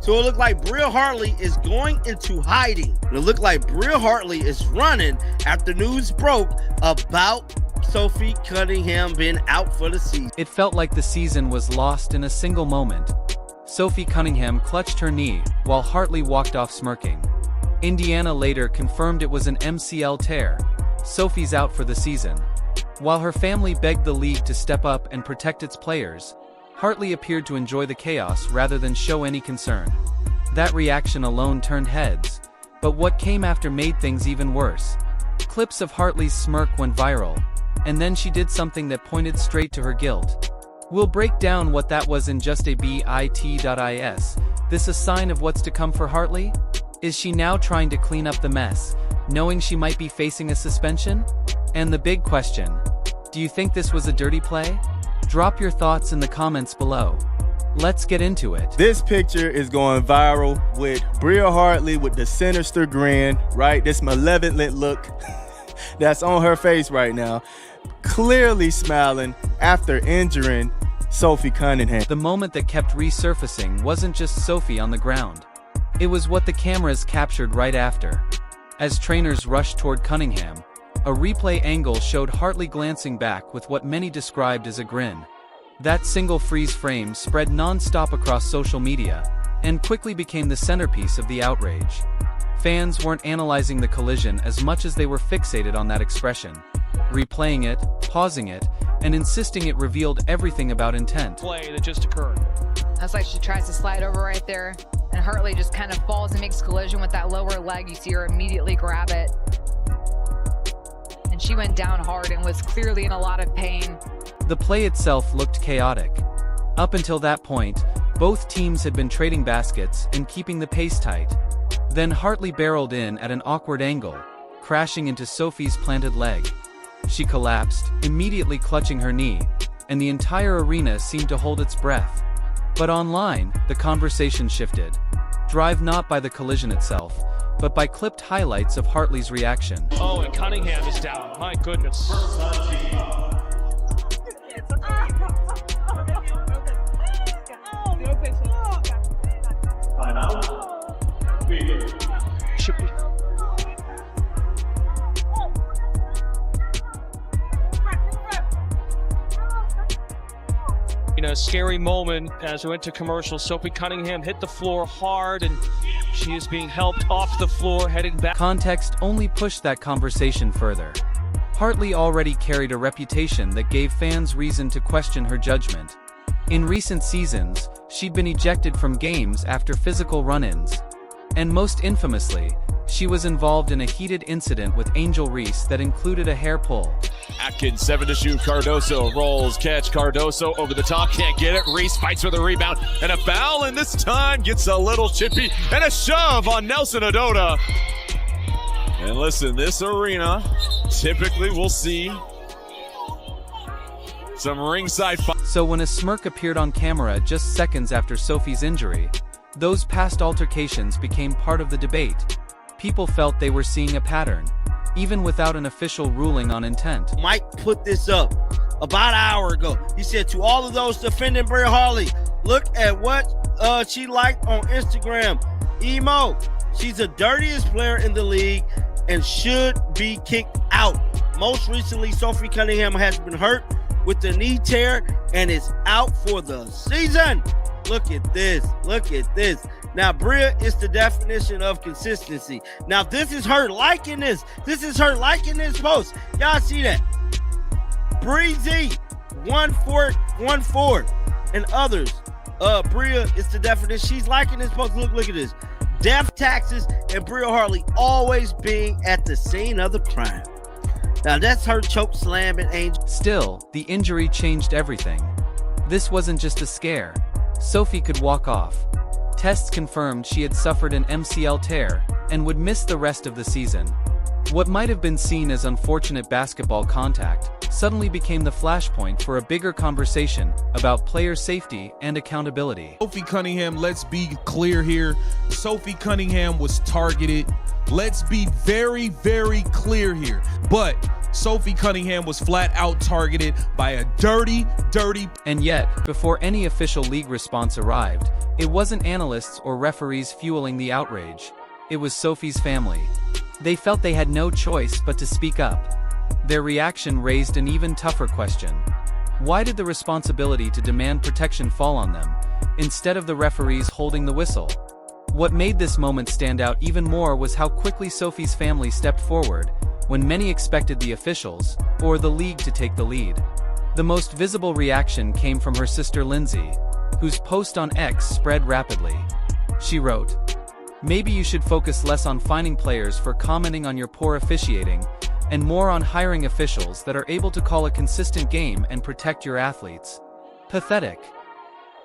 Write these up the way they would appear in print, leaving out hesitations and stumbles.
So it looked like Bria Hartley is going into hiding. And it looked like Bria Hartley is running after news broke about Sophie Cunningham being out for the season. It felt like the season was lost in a single moment. Sophie Cunningham clutched her knee, while Hartley walked off smirking. Indiana later confirmed it was an MCL tear. Sophie's out for the season. While her family begged the league to step up and protect its players, Hartley appeared to enjoy the chaos rather than show any concern. That reaction alone turned heads, but what came after made things even worse. Clips of Hartley's smirk went viral, and then she did something that pointed straight to her guilt. We'll break down what that was in just a bit.is. This a sign of what's to come for Hartley? Is she now trying to clean up the mess, knowing she might be facing a suspension? And the big question, do you think this was a dirty play? Drop your thoughts in the comments below. Let's get into it. This picture is going viral with Bria Hartley with the sinister grin, right? This malevolent look that's on her face right now, clearly smiling after injuring Sophie Cunningham. The moment that kept resurfacing wasn't just Sophie on the ground. It was what the cameras captured right after. As trainers rushed toward Cunningham, a replay angle showed Hartley glancing back with what many described as a grin. That single freeze frame spread non-stop across social media, and quickly became the centerpiece of the outrage. Fans weren't analyzing the collision as much as they were fixated on that expression, replaying it, pausing it, and insisting it revealed everything about intent. Play that just occurred. That's like she tries to slide over right there, and Hartley just kind of falls and makes collision with that lower leg. You see her immediately grab it. And she went down hard and was clearly in a lot of pain. The play itself looked chaotic. Up until that point, both teams had been trading baskets and keeping the pace tight. Then Hartley barreled in at an awkward angle, crashing into Sophie's planted leg. She collapsed, immediately clutching her knee, and the entire arena seemed to hold its breath. But online, the conversation shifted. Drive not by the collision itself, but by clipped highlights of Hartley's reaction. Oh, and Cunningham is down. My goodness. Should be. A scary moment as we went to commercial. Sophie Cunningham hit the floor hard and she is being helped off the floor heading back. Context only pushed that conversation further. Hartley already carried a reputation that gave fans reason to question her judgment. In recent seasons, she'd been ejected from games after physical run-ins. And most infamously, she was involved in a heated incident with Angel Reese that included a hair pull. Atkins, 7 to shoot. Cardoso rolls, catch. Cardoso over the top, can't get it. Reese fights for the rebound, and a foul, and this time gets a little chippy, and a shove on Nelson Adota. And listen, this arena, typically we'll see some ringside fight. So when a smirk appeared on camera just seconds after Sophie's injury, those past altercations became part of the debate. People felt they were seeing a pattern, even without an official ruling on intent. Mike put this up about an hour ago. He said to all of those defending Bria Hartley, look at what she liked on Instagram. Emo, she's the dirtiest player in the league and should be kicked out. Most recently, Sophie Cunningham has been hurt with the knee tear and is out for the season. Look at this. Look at this. Now, Bria is the definition of consistency. Now, this is her liking this. This is her liking this post. Y'all see that? Breezy, 1414, and others. Bria is the definition. She's liking this post. Look at this. Death taxes and Bria Hartley always being at the scene of the crime. Now, that's her choke slamming Angel. Still, the injury changed everything. This wasn't just a scare. Sophie could walk off. Tests confirmed she had suffered an MCL tear and would miss the rest of the season. What might have been seen as unfortunate basketball contact suddenly became the flashpoint for a bigger conversation about player safety and accountability. Sophie Cunningham, let's be clear here. Sophie Cunningham was targeted. Let's be very, very clear here. But Sophie Cunningham was flat out targeted by a dirty. And yet, before any official league response arrived, it wasn't analysts or referees fueling the outrage. It was Sophie's family. They felt they had no choice but to speak up. Their reaction raised an even tougher question. Why did the responsibility to demand protection fall on them, instead of the referees holding the whistle? What made this moment stand out even more was how quickly Sophie's family stepped forward, when many expected the officials, or the league, to take the lead. The most visible reaction came from her sister Lindsay, whose post on X spread rapidly. She wrote, "Maybe you should focus less on fining players for commenting on your poor officiating, and more on hiring officials that are able to call a consistent game and protect your athletes." Pathetic.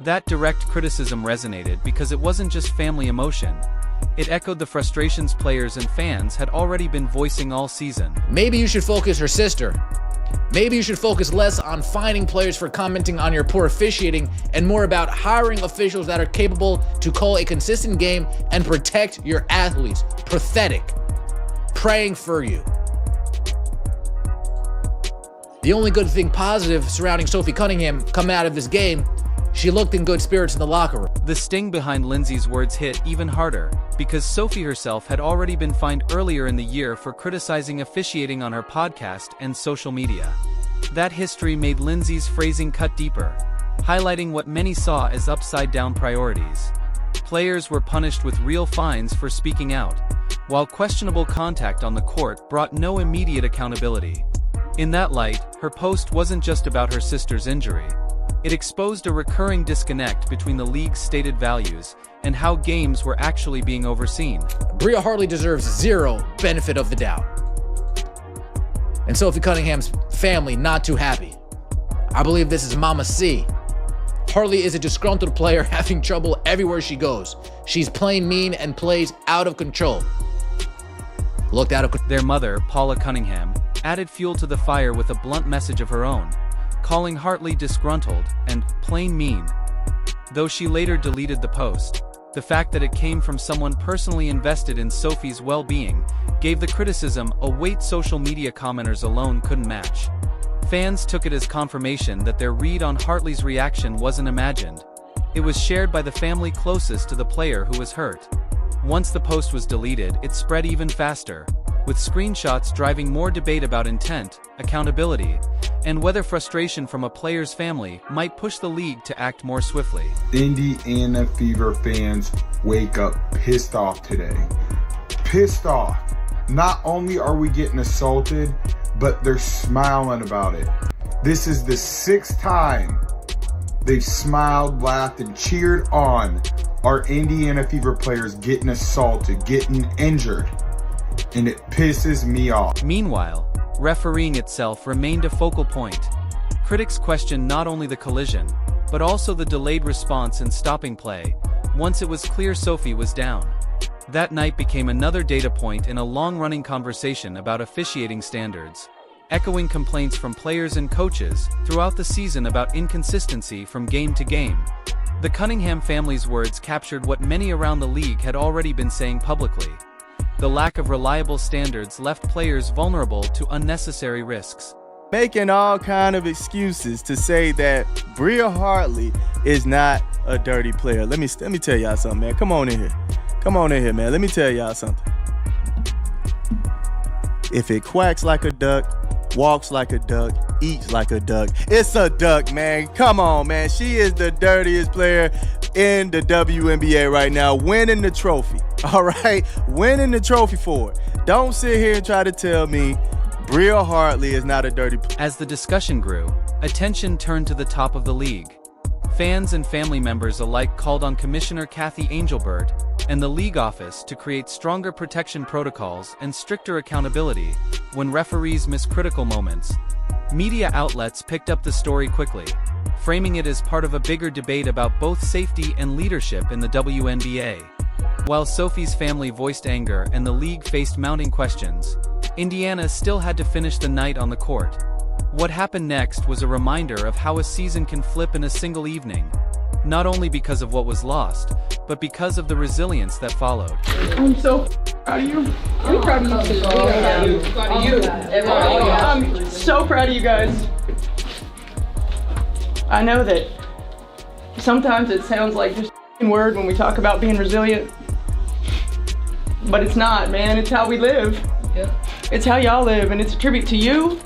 That direct criticism resonated because it wasn't just family emotion. It echoed the frustrations players and fans had already been voicing all season. Maybe you should focus, her sister. Maybe you should focus less on fining players for commenting on your poor officiating and more about hiring officials that are capable to call a consistent game and protect your athletes. Pathetic. Praying for you. The only good thing positive surrounding Sophie Cunningham coming out of this game, she looked in good spirits in the locker room. The sting behind Lindsay's words hit even harder, because Sophie herself had already been fined earlier in the year for criticizing officiating on her podcast and social media. That history made Lindsay's phrasing cut deeper, highlighting what many saw as upside-down priorities. Players were punished with real fines for speaking out, while questionable contact on the court brought no immediate accountability. In that light, her post wasn't just about her sister's injury. It exposed a recurring disconnect between the league's stated values and how games were actually being overseen. Bria Hartley deserves zero benefit of the doubt. And Sophie Cunningham's family not too happy. I believe this is Mama C. Hartley is a disgruntled player having trouble everywhere she goes. She's playing mean and plays out of control. Looked out of control. Their mother, Paula Cunningham, added fuel to the fire with a blunt message of her own, calling Hartley disgruntled and plain mean. Though she later deleted the post, the fact that it came from someone personally invested in Sophie's well-being gave the criticism a weight social media commenters alone couldn't match. Fans took it as confirmation that their read on Hartley's reaction wasn't imagined. It was shared by the family closest to the player who was hurt. Once the post was deleted, it spread even faster, with screenshots driving more debate about intent, accountability, and whether frustration from a player's family might push the league to act more swiftly. Indiana Fever fans wake up pissed off today. Pissed off. Not only are we getting assaulted, but they're smiling about it. This is the 6th time they've smiled, laughed, and cheered on our Indiana Fever players getting assaulted, getting injured. And it pisses me off. Meanwhile, refereeing itself remained a focal point. Critics questioned not only the collision, but also the delayed response and stopping play, once it was clear Sophie was down. That night became another data point in a long-running conversation about officiating standards, echoing complaints from players and coaches throughout the season about inconsistency from game to game. The Cunningham family's words captured what many around the league had already been saying publicly. The lack of reliable standards left players vulnerable to unnecessary risks. Making all kind of excuses to say that Bria Hartley is not a dirty player. Let me tell y'all something, man. Come on in here. Come on in here, man. Let me tell y'all something. If it quacks like a duck, walks like a duck, eats like a duck, it's a duck, man. Come on, man. She is the dirtiest player in the WNBA right now, winning the trophy. All right? Winning the trophy for it. Don't sit here and try to tell me Bria Hartley is not a dirty player. As the discussion grew, attention turned to the top of the league. Fans and family members alike called on Commissioner Kathy Angelbert and the league office to create stronger protection protocols and stricter accountability when referees miss critical moments. Media outlets picked up the story quickly, framing it as part of a bigger debate about both safety and leadership in the WNBA. While Sophie's family voiced anger and the league faced mounting questions, Indiana still had to finish the night on the court. What happened next was a reminder of how a season can flip in a single evening, not only because of what was lost, but because of the resilience that followed. Proud of you. We're proud of you too. Proud of you. I'm so proud of you guys. I know that sometimes it sounds like just a word when we talk about being resilient, but it's not, man. It's how we live. Yep. It's how y'all live, and it's a tribute to you.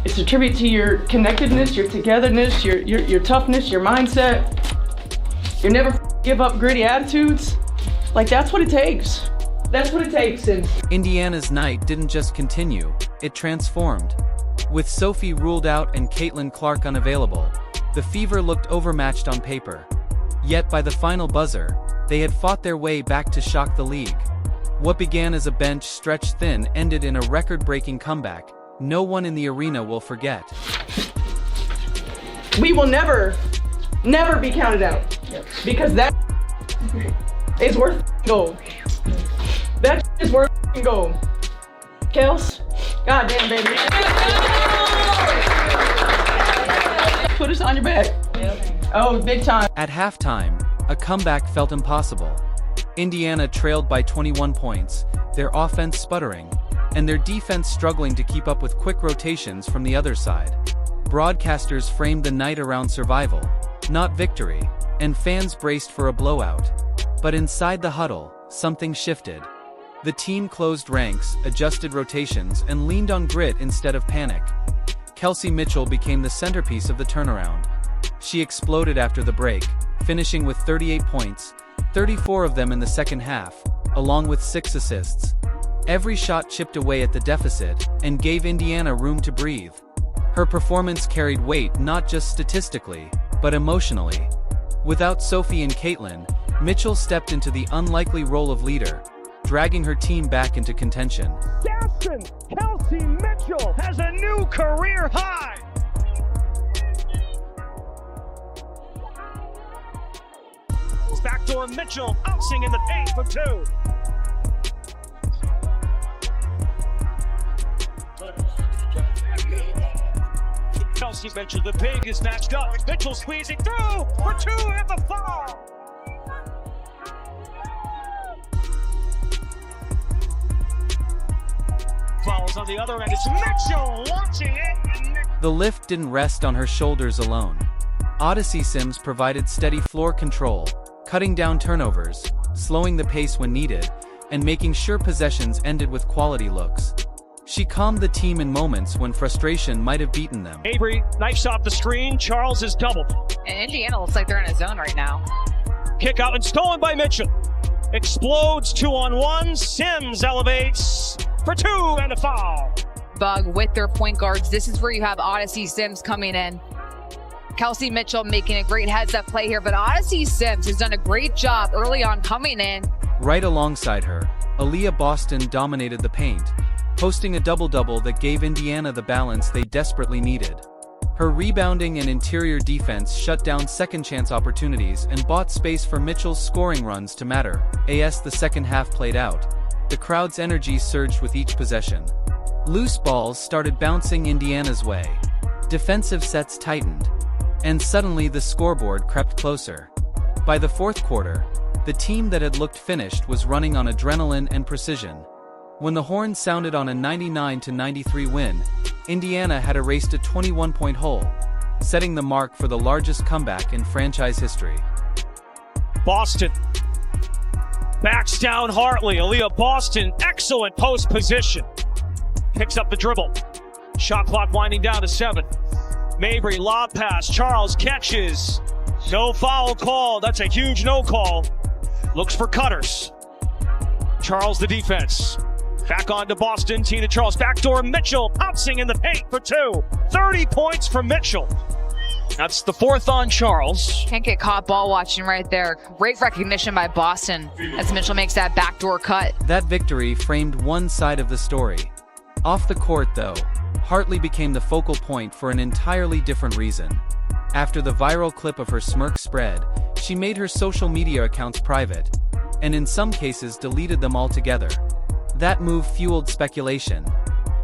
It's a tribute to your connectedness, your togetherness, your toughness, your mindset. Your never give up gritty attitudes. Like, that's what it takes. That's what it takes. And Indiana's night didn't just continue, it transformed. With Sophie ruled out and Caitlin Clark unavailable, the Fever looked overmatched on paper. Yet by the final buzzer, they had fought their way back to shock the league. What began as a bench stretched thin ended in a record-breaking comeback no one in the arena will forget. we will never be counted out. Because that is worth gold. That is worth gold. Kels, goddamn baby. Put us on your back. Oh, big time. At halftime, a comeback felt impossible. Indiana trailed by 21 points, their offense sputtering, and their defense struggling to keep up with quick rotations from the other side. Broadcasters framed the night around survival, not victory, and fans braced for a blowout. But inside the huddle, something shifted. The team closed ranks, adjusted rotations, and leaned on grit instead of panic. Kelsey Mitchell became the centerpiece of the turnaround. She exploded after the break, finishing with 38 points, 34 of them in the second half, along with 6 assists. Every shot chipped away at the deficit and gave Indiana room to breathe. Her performance carried weight not just statistically, but emotionally. Without Sophie and Caitlin, Mitchell stepped into the unlikely role of leader, dragging her team back into contention. Kelsey Mitchell has a new career high. Backdoor Mitchell bouncing in the paint for 2. Kelsey Mitchell, the big is matched up. Mitchell squeezing through for 2 and the foul. Fouls on the other end. It's Mitchell launching it. The lift didn't rest on her shoulders alone. Odyssey Sims provided steady floor control, cutting down turnovers, slowing the pace when needed, and making sure possessions ended with quality looks. She calmed the team in moments when frustration might have beaten them. Avery knifes off the screen. Charles is doubled. And Indiana looks like they're in a zone right now. Kick out and stolen by Mitchell. Explodes 2-on-1. Sims elevates for 2 and a foul. Bug with their point guards. This is where you have Odyssey Sims coming in. Kelsey Mitchell making a great heads-up play here, but Odyssey Sims has done a great job early on coming in. Right alongside her, Aaliyah Boston dominated the paint, posting a double-double that gave Indiana the balance they desperately needed. Her rebounding and interior defense shut down second-chance opportunities and bought space for Mitchell's scoring runs to matter. As the second half played out, the crowd's energy surged with each possession. Loose balls started bouncing Indiana's way. Defensive sets tightened. And suddenly the scoreboard crept closer. By the fourth quarter, the team that had looked finished was running on adrenaline and precision. When the horn sounded on a 99-93 win, Indiana had erased a 21-point hole, setting the mark for the largest comeback in franchise history. Boston backs down Hartley. Aaliyah Boston, excellent post position. Picks up the dribble. Shot clock winding down to 7. Mabry, lob pass. Charles catches. No foul call. That's a huge no call. Looks for cutters. Charles the defense. Back on to Boston. Tina Charles. Backdoor Mitchell pouncing in the paint for 2. 30 points for Mitchell. That's the 4th on Charles. Can't get caught ball watching right there. Great recognition by Boston as Mitchell makes that backdoor cut. That victory framed one side of the story. Off the court, though, Hartley became the focal point for an entirely different reason. After the viral clip of her smirk spread, she made her social media accounts private, and in some cases deleted them altogether. That move fueled speculation.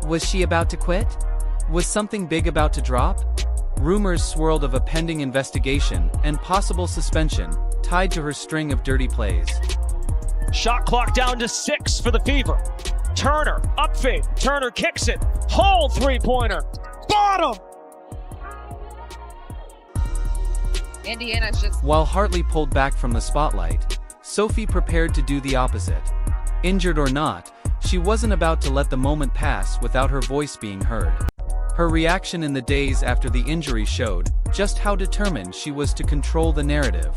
Was she about to quit? Was something big about to drop? Rumors swirled of a pending investigation and possible suspension tied to her string of dirty plays. Shot clock down to 6 for the Fever. Turner, up fade. Turner kicks it. Hole three-pointer. Bottom! Indiana's just... While Hartley pulled back from the spotlight, Sophie prepared to do the opposite. Injured or not, she wasn't about to let the moment pass without her voice being heard. Her reaction in the days after the injury showed just how determined she was to control the narrative.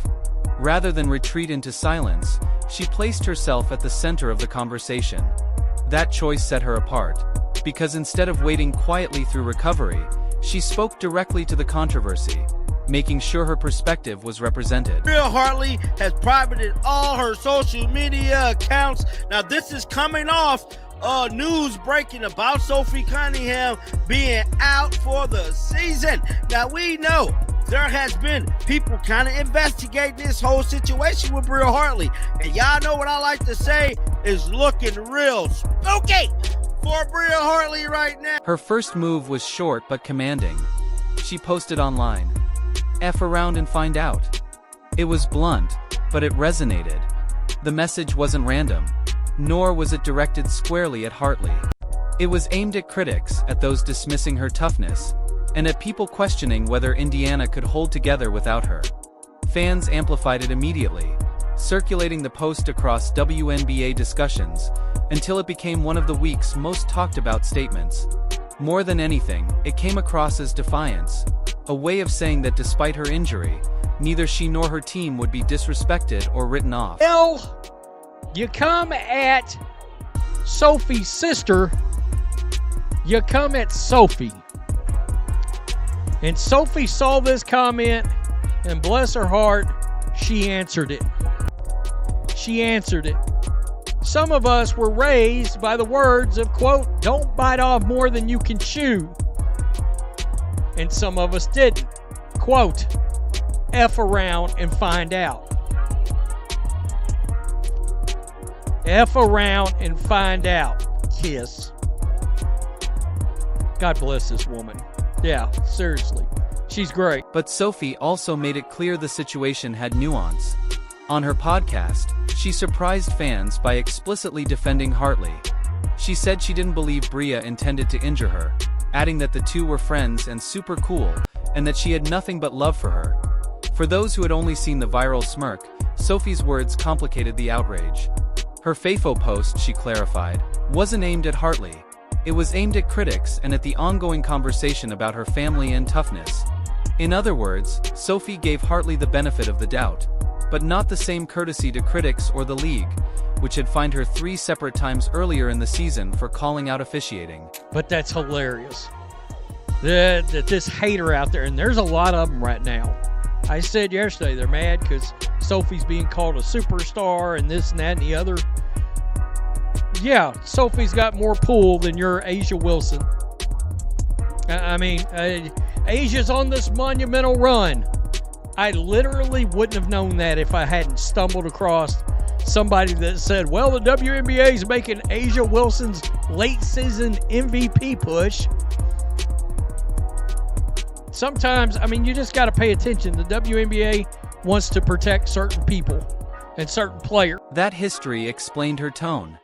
Rather than retreat into silence, she placed herself at the center of the conversation. That choice set her apart, because instead of waiting quietly through recovery, she spoke directly to the controversy, making sure her perspective was represented. Bria Hartley has privated all her social media accounts. Now this is coming off news breaking about Sophie Cunningham being out for the season. Now we know there has been people kind of investigating this whole situation with Bria Hartley. And y'all know what I like to say is looking real spooky for Bria Hartley right now. Her first move was short but commanding. She posted online, "F around and find out." It was blunt, but it resonated. The message wasn't random, nor was it directed squarely at Hartley. It was aimed at critics, at those dismissing her toughness, and at people questioning whether Indiana could hold together without her. Fans amplified it immediately, circulating the post across WNBA discussions, until it became one of the week's most talked about statements. More than anything, it came across as defiance, a way of saying that despite her injury, neither she nor her team would be disrespected or written off. Well, you come at Sophie's sister, you come at Sophie. And Sophie saw this comment, and bless her heart, she answered it. She answered it. Some of us were raised by the words of, quote, "Don't bite off more than you can chew." And some of us didn't. Quote, "F around and find out." F around and find out. Kiss. God bless this woman. Yeah, seriously. She's great. But Sophie also made it clear the situation had nuance. On her podcast, she surprised fans by explicitly defending Hartley. She said she didn't believe Bria intended to injure her, adding that the two were friends and super cool, and that she had nothing but love for her. For those who had only seen the viral smirk, Sophie's words complicated the outrage. Her FAFO post, she clarified, wasn't aimed at Hartley. It was aimed at critics and at the ongoing conversation about her family and toughness. In other words, Sophie gave Hartley the benefit of the doubt, but not the same courtesy to critics or the league, which had fined her 3 separate times earlier in the season for calling out officiating. But that's hilarious. That this hater out there, and there's a lot of them right now. I said yesterday they're mad because Sophie's being called a superstar and this and that and the other. Yeah, Sophie's got more pull than your A'ja Wilson. I mean, Asia's on this monumental run. I literally wouldn't have known that if I hadn't stumbled across somebody that said, well, the WNBA is making A'ja Wilson's late season MVP push. Sometimes, I mean, you just got to pay attention. The WNBA wants to protect certain people and certain players. That history explained her tone.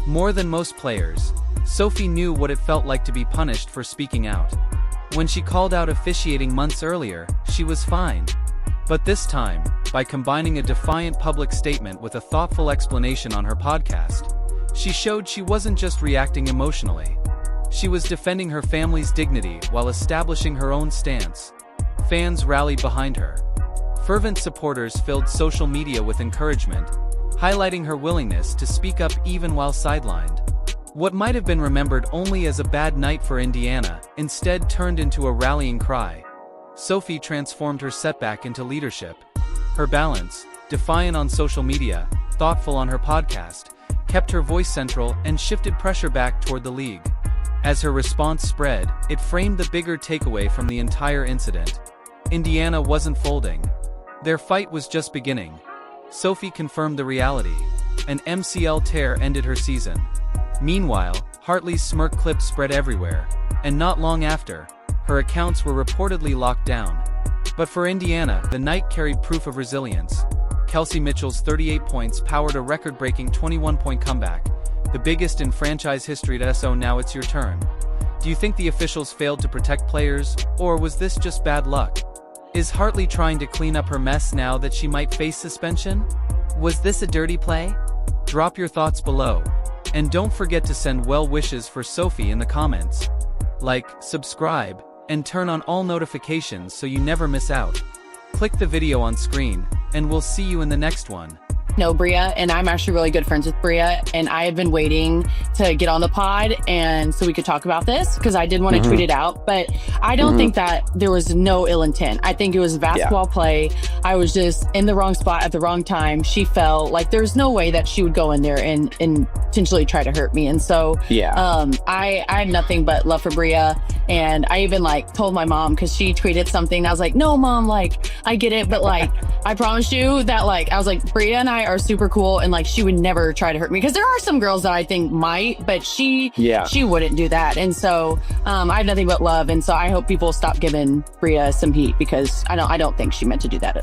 More than most players, Sophie knew what it felt like to be punished for speaking out. When she called out officiating months earlier, she was fine. But this time, by combining a defiant public statement with a thoughtful explanation on her podcast, she showed she wasn't just reacting emotionally. She was defending her family's dignity while establishing her own stance. Fans rallied behind her. Fervent supporters filled social media with encouragement, highlighting her willingness to speak up even while sidelined. What might have been remembered only as a bad night for Indiana, instead turned into a rallying cry. Sophie transformed her setback into leadership. Her balance, defiant on social media, thoughtful on her podcast, kept her voice central and shifted pressure back toward the league. As her response spread, it framed the bigger takeaway from the entire incident. Indiana wasn't folding. Their fight was just beginning. Sophie confirmed the reality. An MCL tear ended her season. Meanwhile, Hartley's smirk clip spread everywhere, and not long after, her accounts were reportedly locked down. But for Indiana, the night carried proof of resilience. Kelsey Mitchell's 38 points powered a record-breaking 21-point comeback, the biggest in franchise history. So now it's your turn. Do you think the officials failed to protect players, or was this just bad luck? Is Hartley trying to clean up her mess now that she might face suspension? Was this a dirty play? Drop your thoughts below. And don't forget to send well wishes for Sophie in the comments. Like, subscribe, and turn on all notifications so you never miss out. Click the video on screen, and we'll see you in the next one. Know Bria, and I'm actually really good friends with Bria, and I have been waiting to get on the pod and so we could talk about this because I did want to tweet it out, but I don't think that there was no ill intent. I think it was basketball play. I was just in the wrong spot at the wrong time. She fell. Like, there's no way that she would go in there and intentionally try to hurt me. And so I had nothing but love for Bria, and I even like told my mom because she tweeted something. I was like, no mom, like I get it, but like I promise you that like I was like, Bria and I are super cool, and like she would never try to hurt me, because there are some girls that I think might, but she wouldn't do that. And so I have nothing but love, and so I hope people stop giving Bria some heat, because I don't think she meant to do that.